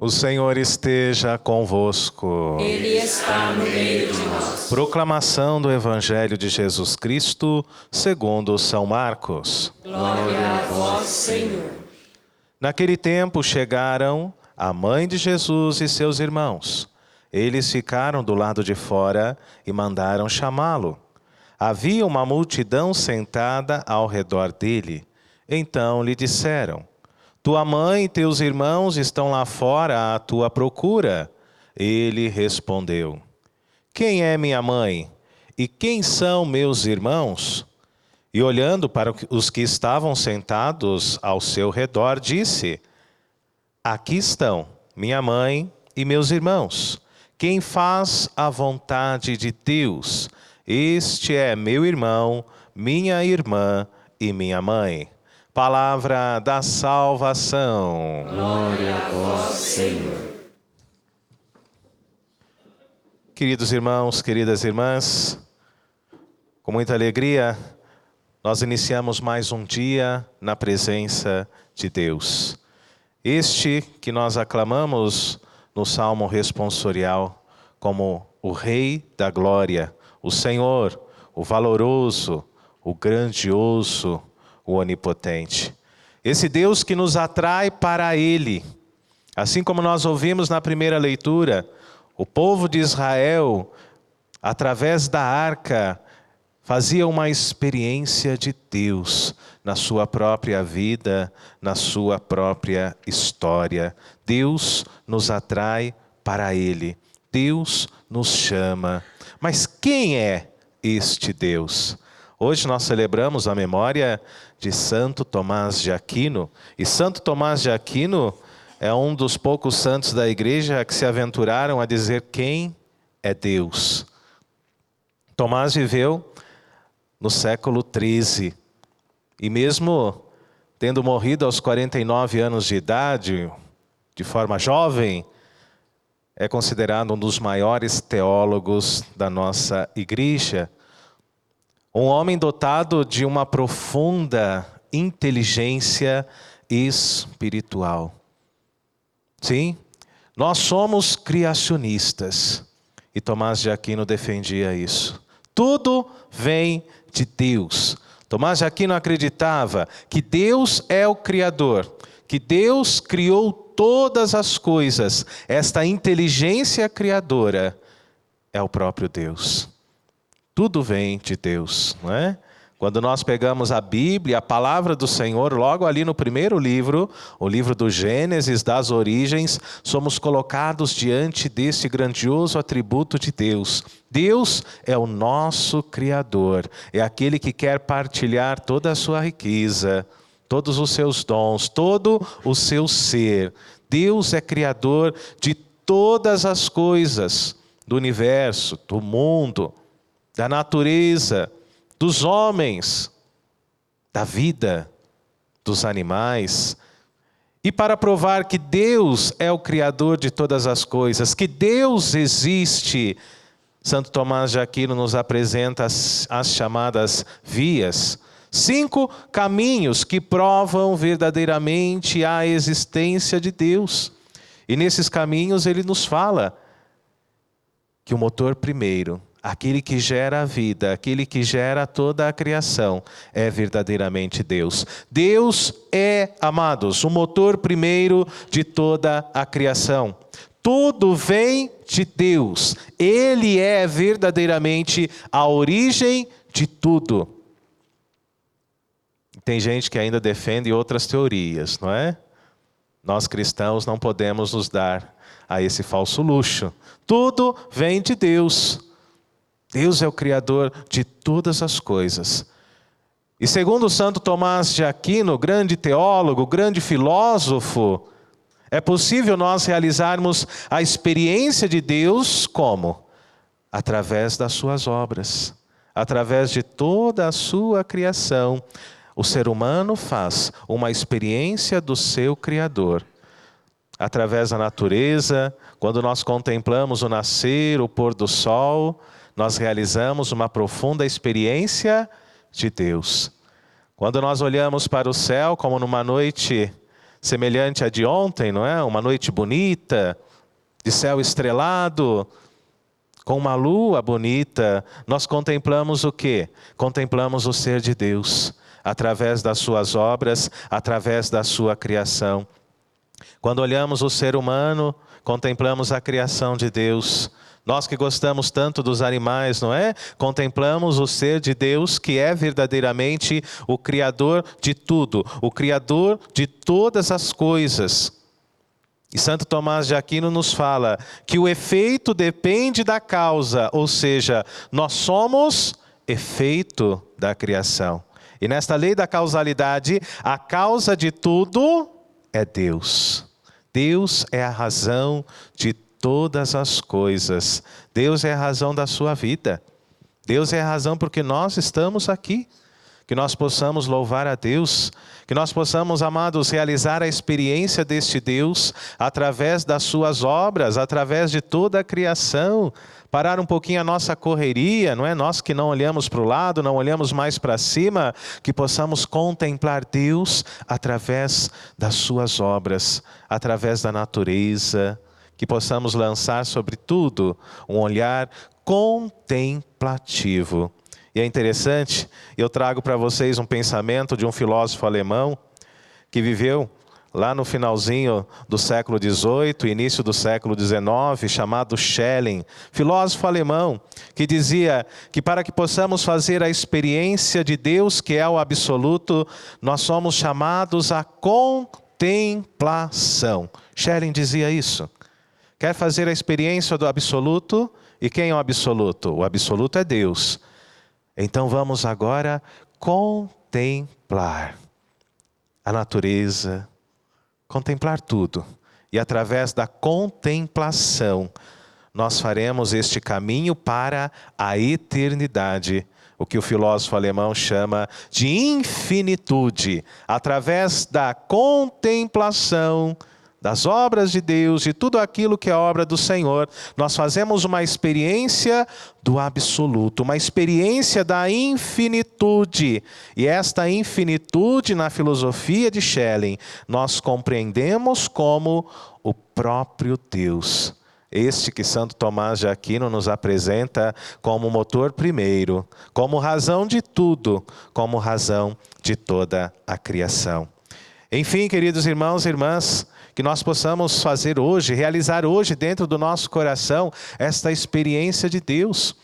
O Senhor esteja convosco. Ele está no meio de nós. Proclamação do Evangelho de Jesus Cristo, segundo São Marcos. Glória a vós, Senhor. Naquele tempo chegaram a mãe de Jesus e seus irmãos. Eles ficaram do lado de fora e mandaram chamá-lo. Havia uma multidão sentada ao redor dele. Então lhe disseram: tua mãe e teus irmãos estão lá fora à tua procura. Ele respondeu: quem é minha mãe? E quem são meus irmãos? E olhando para os que estavam sentados ao seu redor, disse: aqui estão minha mãe e meus irmãos. Quem faz a vontade de Deus, este é meu irmão, minha irmã e minha mãe. Palavra da salvação. Glória a vós, Senhor. Queridos irmãos, queridas irmãs, com muita alegria, nós iniciamos mais um dia na presença de Deus. Este que nós aclamamos no Salmo responsorial como o Rei da Glória, o Senhor, o valoroso, o grandioso, o onipotente. Esse Deus que nos atrai para Ele. Assim como nós ouvimos na primeira leitura, o povo de Israel, através da arca, fazia uma experiência de Deus na sua própria vida, na sua própria história. Deus nos atrai para Ele. Deus nos chama. Mas quem é este Deus? Hoje nós celebramos a memória de Santo Tomás de Aquino. E Santo Tomás de Aquino é um dos poucos santos da igreja que se aventuraram a dizer quem é Deus. Tomás viveu no século XIII. E mesmo tendo morrido aos 49 anos de idade, de forma jovem, é considerado um dos maiores teólogos da nossa igreja. Um homem dotado de uma profunda inteligência espiritual. Sim, nós somos criacionistas. E Tomás de Aquino defendia isso. Tudo vem de Deus. Tomás de Aquino acreditava que Deus é o Criador, que Deus criou todas as coisas. Esta inteligência criadora é o próprio Deus. Tudo vem de Deus, não é? Quando nós pegamos a Bíblia, a palavra do Senhor, logo ali no primeiro livro, o livro do Gênesis, das origens, somos colocados diante desse grandioso atributo de Deus. Deus é o nosso Criador, é aquele que quer partilhar toda a sua riqueza, todos os seus dons, todo o seu ser. Deus é Criador de todas as coisas do universo, do mundo, da natureza, dos homens, da vida, dos animais. E para provar que Deus é o Criador de todas as coisas, que Deus existe, Santo Tomás de Aquino nos apresenta as chamadas vias. 5 caminhos que provam verdadeiramente a existência de Deus. E nesses caminhos ele nos fala que o motor primeiro, aquele que gera a vida, aquele que gera toda a criação, é verdadeiramente Deus. Deus é, amados, o motor primeiro de toda a criação. Tudo vem de Deus. Ele é verdadeiramente a origem de tudo. Tem gente que ainda defende outras teorias, não é? Nós cristãos não podemos nos dar a esse falso luxo. Tudo vem de Deus. Deus é o Criador de todas as coisas. E segundo Santo Tomás de Aquino, grande teólogo, grande filósofo, é possível nós realizarmos a experiência de Deus como? Através das suas obras, através de toda a sua criação. O ser humano faz uma experiência do seu Criador. Através da natureza, quando nós contemplamos o nascer, o pôr do sol, nós realizamos uma profunda experiência de Deus. Quando nós olhamos para o céu, como numa noite semelhante à de ontem, não é? Uma noite bonita, de céu estrelado, com uma lua bonita, nós contemplamos o quê? Contemplamos o ser de Deus, através das suas obras, através da sua criação. Quando olhamos o ser humano, contemplamos a criação de Deus. Nós que gostamos tanto dos animais, não é? Contemplamos o ser de Deus, que é verdadeiramente o Criador de tudo, o Criador de todas as coisas. E Santo Tomás de Aquino nos fala que o efeito depende da causa, ou seja, nós somos efeito da criação. E nesta lei da causalidade, a causa de tudo é Deus. Deus é a razão de todas as coisas. Deus é a razão da sua vida. Deus é a razão porque nós estamos aqui. Que nós possamos louvar a Deus, que nós possamos, amados, realizar a experiência deste Deus através das suas obras, através de toda a criação. Parar um pouquinho a nossa correria, não é? Nós que não olhamos para o lado, não olhamos mais para cima, que possamos contemplar Deus através das suas obras, através da natureza, que possamos lançar sobre tudo um olhar contemplativo. E é interessante, eu trago para vocês um pensamento de um filósofo alemão que viveu lá no finalzinho do século XVIII, início do século XIX, chamado Schelling, filósofo alemão, que dizia que para que possamos fazer a experiência de Deus, que é o absoluto, nós somos chamados à contemplação. Schelling dizia isso. Quer fazer a experiência do absoluto? E quem é o absoluto? O absoluto é Deus. Então vamos agora contemplar a natureza, contemplar tudo. E através da contemplação, nós faremos este caminho para a eternidade. O que o filósofo alemão chama de infinitude. Através da contemplação das obras de Deus, de tudo aquilo que é obra do Senhor, nós fazemos uma experiência do absoluto, uma experiência da infinitude. E esta infinitude, na filosofia de Schelling, nós compreendemos como o próprio Deus. Este que Santo Tomás de Aquino nos apresenta como motor primeiro, como razão de tudo, como razão de toda a criação. Enfim, queridos irmãos e irmãs, que nós possamos fazer hoje, realizar hoje dentro do nosso coração esta experiência de Deus,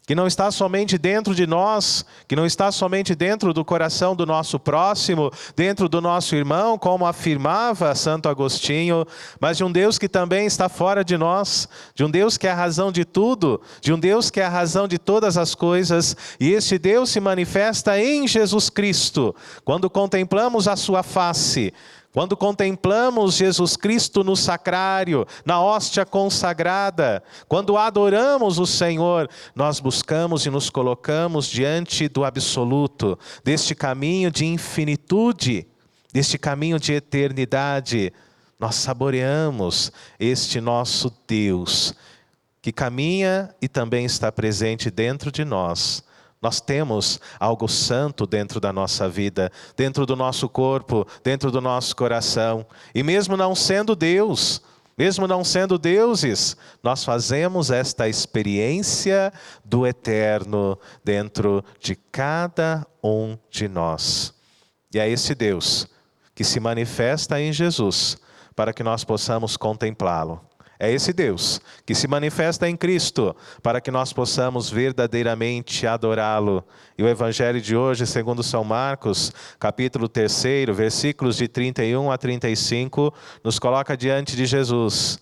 que não está somente dentro de nós, que não está somente dentro do coração do nosso próximo, dentro do nosso irmão, como afirmava Santo Agostinho, mas de um Deus que também está fora de nós, de um Deus que é a razão de tudo, de um Deus que é a razão de todas as coisas, e este Deus se manifesta em Jesus Cristo, quando contemplamos a sua face. Quando contemplamos Jesus Cristo no sacrário, na hóstia consagrada, quando adoramos o Senhor, nós buscamos e nos colocamos diante do absoluto, deste caminho de infinitude, deste caminho de eternidade. Nós saboreamos este nosso Deus, que caminha e também está presente dentro de nós. Nós temos algo santo dentro da nossa vida, dentro do nosso corpo, dentro do nosso coração. E mesmo não sendo Deus, mesmo não sendo deuses, nós fazemos esta experiência do eterno dentro de cada um de nós. E é esse Deus que se manifesta em Jesus para que nós possamos contemplá-lo. É esse Deus que se manifesta em Cristo para que nós possamos verdadeiramente adorá-lo. E o Evangelho de hoje, segundo São Marcos, capítulo 3, versículos de 31 a 35, nos coloca diante de Jesus,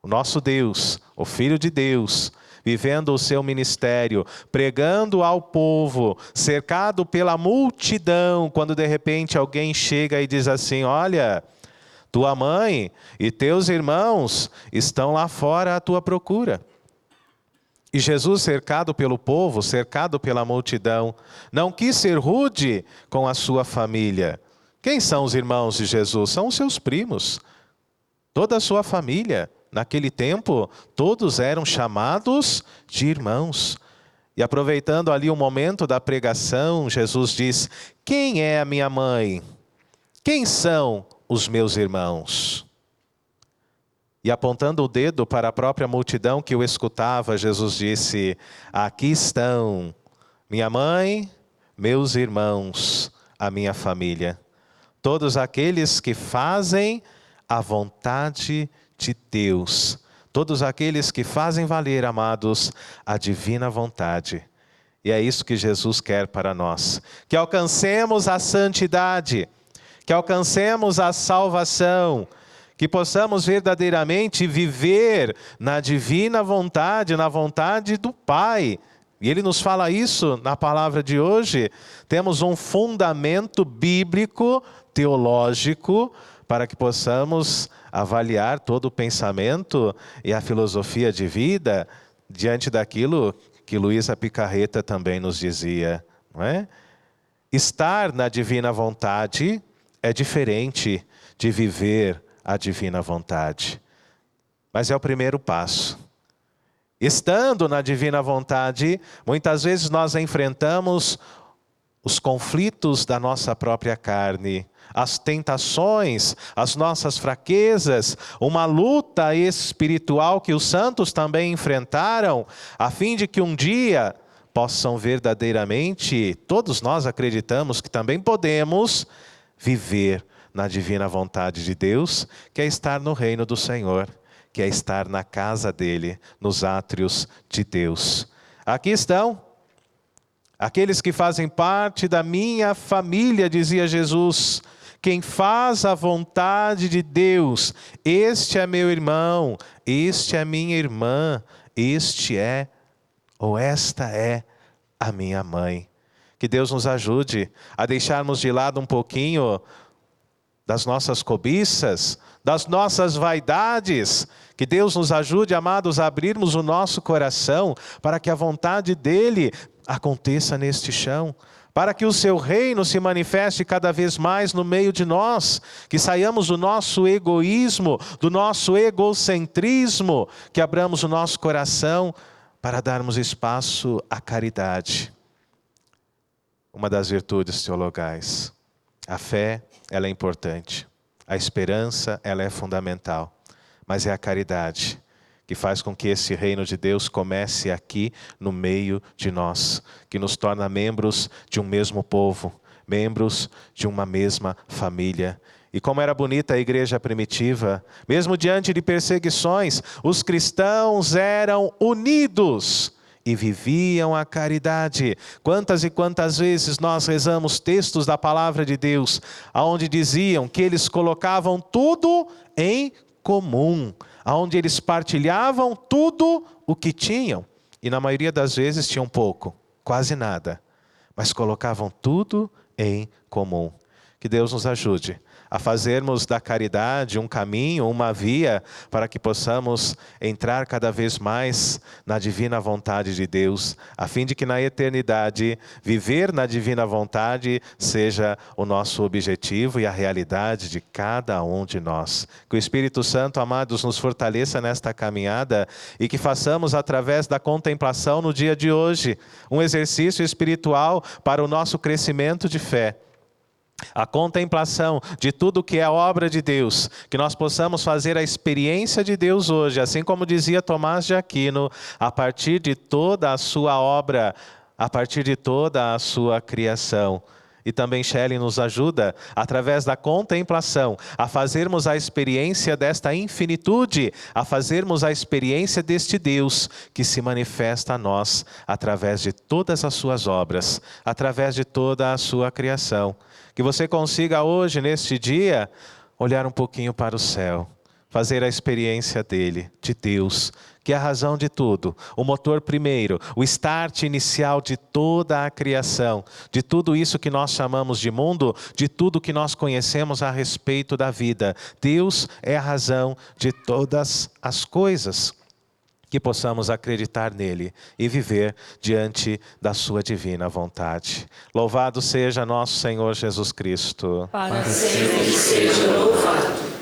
o nosso Deus, o Filho de Deus, vivendo o seu ministério, pregando ao povo, cercado pela multidão, quando de repente alguém chega e diz assim: olha, tua mãe e teus irmãos estão lá fora à tua procura. E Jesus, cercado pelo povo, cercado pela multidão, não quis ser rude com a sua família. Quem são os irmãos de Jesus? São os seus primos. Toda a sua família. Naquele tempo, todos eram chamados de irmãos. E aproveitando ali o momento da pregação, Jesus diz: quem é a minha mãe? Quem são os meus irmãos? E apontando o dedo para a própria multidão que o escutava, Jesus disse: aqui estão minha mãe, meus irmãos, a minha família. Todos aqueles que fazem a vontade de Deus. Todos aqueles que fazem valer, amados, a divina vontade. E é isso que Jesus quer para nós. Que alcancemos a santidade, que alcancemos a salvação, que possamos verdadeiramente viver na divina vontade, na vontade do Pai. E Ele nos fala isso na palavra de hoje. Temos um fundamento bíblico, teológico, para que possamos avaliar todo o pensamento e a filosofia de vida diante daquilo que Luísa Picarreta também nos dizia, não é? Estar na divina vontade é diferente de viver a divina vontade. Mas é o primeiro passo. Estando na divina vontade, muitas vezes nós enfrentamos os conflitos da nossa própria carne, as tentações, as nossas fraquezas, uma luta espiritual que os santos também enfrentaram, a fim de que um dia possam verdadeiramente, todos nós acreditamos que também podemos viver na divina vontade de Deus, que é estar no reino do Senhor, que é estar na casa dele, nos átrios de Deus. Aqui estão aqueles que fazem parte da minha família, dizia Jesus. Quem faz a vontade de Deus, este é meu irmão, este é minha irmã, este é, ou esta é a minha mãe. Que Deus nos ajude a deixarmos de lado um pouquinho das nossas cobiças, das nossas vaidades. Que Deus nos ajude, amados, a abrirmos o nosso coração para que a vontade dEle aconteça neste chão. Para que o seu reino se manifeste cada vez mais no meio de nós. Que saiamos do nosso egoísmo, do nosso egocentrismo. Que abramos o nosso coração para darmos espaço à caridade. Uma das virtudes teologais. A fé, ela é importante. A esperança, ela é fundamental. Mas é a caridade que faz com que esse reino de Deus comece aqui no meio de nós. Que nos torna membros de um mesmo povo. Membros de uma mesma família. E como era bonita a igreja primitiva. Mesmo diante de perseguições, os cristãos eram unidos e viviam a caridade. Quantas e quantas vezes nós rezamos textos da palavra de Deus, onde diziam que eles colocavam tudo em comum, onde eles partilhavam tudo o que tinham. E na maioria das vezes tinham pouco, quase nada, mas colocavam tudo em comum. Que Deus nos ajude a fazermos da caridade um caminho, uma via, para que possamos entrar cada vez mais na divina vontade de Deus, a fim de que na eternidade, viver na divina vontade seja o nosso objetivo e a realidade de cada um de nós. Que o Espírito Santo, amados, nos fortaleça nesta caminhada e que façamos através da contemplação no dia de hoje, um exercício espiritual para o nosso crescimento de fé. A contemplação de tudo que é obra de Deus, que nós possamos fazer a experiência de Deus hoje, assim como dizia Tomás de Aquino, a partir de toda a sua obra, a partir de toda a sua criação. E também Shelley nos ajuda, através da contemplação, a fazermos a experiência desta infinitude, a fazermos a experiência deste Deus que se manifesta a nós, através de todas as suas obras, através de toda a sua criação. Que você consiga hoje, neste dia, olhar um pouquinho para o céu, fazer a experiência dele, de Deus, que é a razão de tudo, o motor primeiro, o start inicial de toda a criação, de tudo isso que nós chamamos de mundo, de tudo que nós conhecemos a respeito da vida. Deus é a razão de todas as coisas. Que possamos acreditar nele e viver diante da sua divina vontade. Louvado seja nosso Senhor Jesus Cristo. Para sempre seja louvado.